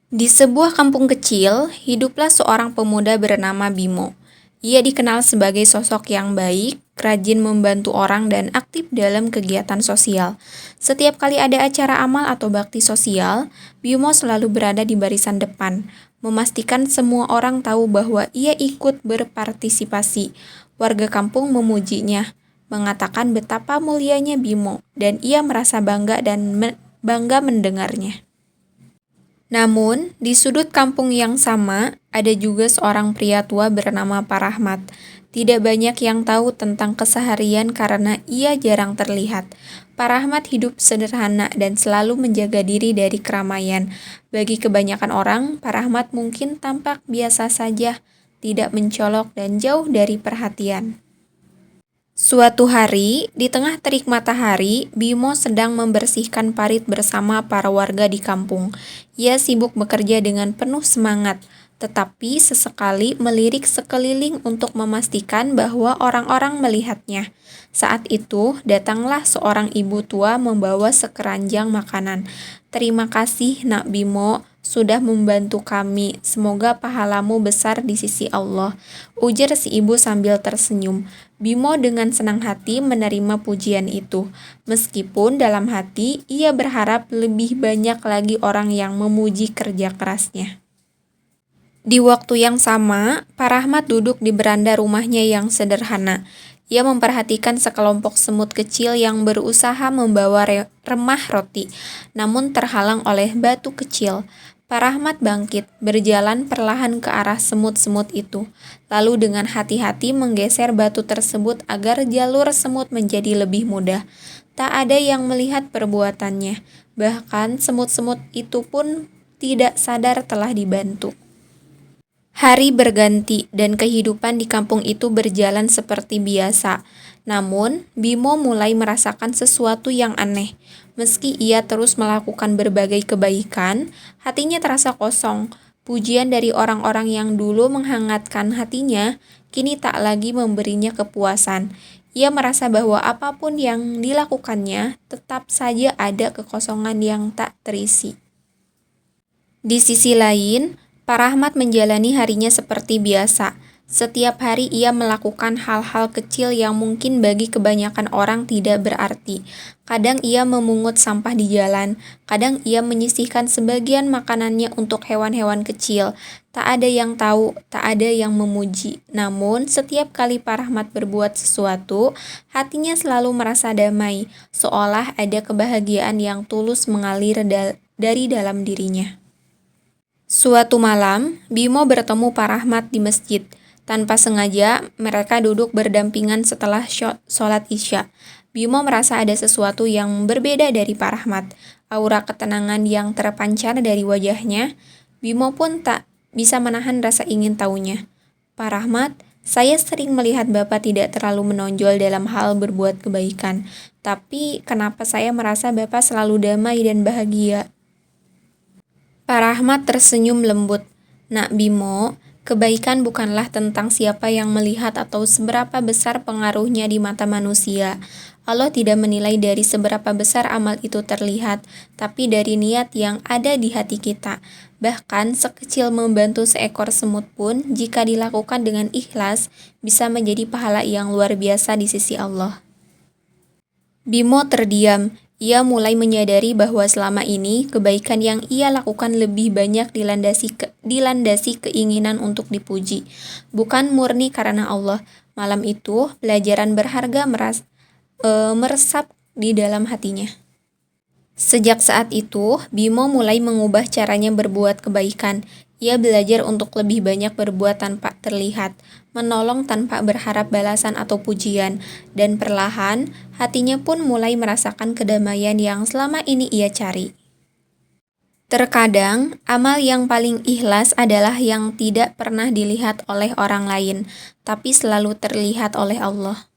Di sebuah kampung kecil, hiduplah seorang pemuda bernama Bimo. Ia dikenal sebagai sosok yang baik, rajin membantu orang dan aktif dalam kegiatan sosial. Setiap kali ada acara amal atau bakti sosial, Bimo selalu berada di barisan depan, memastikan semua orang tahu bahwa ia ikut berpartisipasi. Warga kampung memujinya, mengatakan betapa mulianya Bimo, dan ia merasa bangga mendengarnya. Namun, di sudut kampung yang sama, ada juga seorang pria tua bernama Pak Rahmat. Tidak banyak yang tahu tentang keseharian karena ia jarang terlihat. Pak Rahmat hidup sederhana dan selalu menjaga diri dari keramaian. Bagi kebanyakan orang, Pak Rahmat mungkin tampak biasa saja, tidak mencolok dan jauh dari perhatian. Suatu hari, di tengah terik matahari, Bimo sedang membersihkan parit bersama para warga di kampung. Ia sibuk bekerja dengan penuh semangat, tetapi sesekali melirik sekeliling untuk memastikan bahwa orang-orang melihatnya. Saat itu, datanglah seorang ibu tua membawa sekeranjang makanan. "Terima kasih, Nak Bimo, sudah membantu kami. Semoga pahalamu besar di sisi Allah," ujar si ibu sambil tersenyum. Bimo dengan senang hati menerima pujian itu, meskipun dalam hati ia berharap lebih banyak lagi orang yang memuji kerja kerasnya. Di waktu yang sama, Pak Rahmat duduk di beranda rumahnya yang sederhana. Ia memperhatikan sekelompok semut kecil yang berusaha membawa remah roti, namun terhalang oleh batu kecil. Pak Rahmat bangkit, berjalan perlahan ke arah semut-semut itu, lalu dengan hati-hati menggeser batu tersebut agar jalur semut menjadi lebih mudah. Tak ada yang melihat perbuatannya, bahkan semut-semut itu pun tidak sadar telah dibantu. Hari berganti dan kehidupan di kampung itu berjalan seperti biasa. Namun, Bimo mulai merasakan sesuatu yang aneh. Meski ia terus melakukan berbagai kebaikan, hatinya terasa kosong. Pujian dari orang-orang yang dulu menghangatkan hatinya, kini tak lagi memberinya kepuasan. Ia merasa bahwa apapun yang dilakukannya, tetap saja ada kekosongan yang tak terisi. Di sisi lain, Pak Rahmat menjalani harinya seperti biasa. Setiap hari ia melakukan hal-hal kecil yang mungkin bagi kebanyakan orang tidak berarti. Kadang ia memungut sampah di jalan, kadang ia menyisihkan sebagian makanannya untuk hewan-hewan kecil. Tak ada yang tahu, tak ada yang memuji. Namun, setiap kali Pak Rahmat berbuat sesuatu, hatinya selalu merasa damai, seolah ada kebahagiaan yang tulus mengalir dari dalam dirinya. Suatu malam, Bimo bertemu Pak Rahmat di masjid. Tanpa sengaja, mereka duduk berdampingan setelah sholat Isya. Bimo merasa ada sesuatu yang berbeda dari Pak Rahmat. Aura ketenangan yang terpancar dari wajahnya. Bimo pun tak bisa menahan rasa ingin tahunya. "Pak Rahmat, saya sering melihat Bapak tidak terlalu menonjol dalam hal berbuat kebaikan. Tapi kenapa saya merasa Bapak selalu damai dan bahagia?" Pak Rahmat tersenyum lembut. "Nak Bimo, kebaikan bukanlah tentang siapa yang melihat atau seberapa besar pengaruhnya di mata manusia. Allah tidak menilai dari seberapa besar amal itu terlihat, tapi dari niat yang ada di hati kita. Bahkan sekecil membantu seekor semut pun, jika dilakukan dengan ikhlas, bisa menjadi pahala yang luar biasa di sisi Allah." Bimo terdiam. Ia mulai menyadari bahwa selama ini kebaikan yang ia lakukan lebih banyak dilandasi keinginan untuk dipuji, bukan murni karena Allah. Malam itu, pelajaran berharga meresap di dalam hatinya. Sejak saat itu, Bimo mulai mengubah caranya berbuat kebaikan. Ia belajar untuk lebih banyak berbuat tanpa terlihat, menolong tanpa berharap balasan atau pujian, dan perlahan hatinya pun mulai merasakan kedamaian yang selama ini ia cari. Terkadang, amal yang paling ikhlas adalah yang tidak pernah dilihat oleh orang lain, tapi selalu terlihat oleh Allah.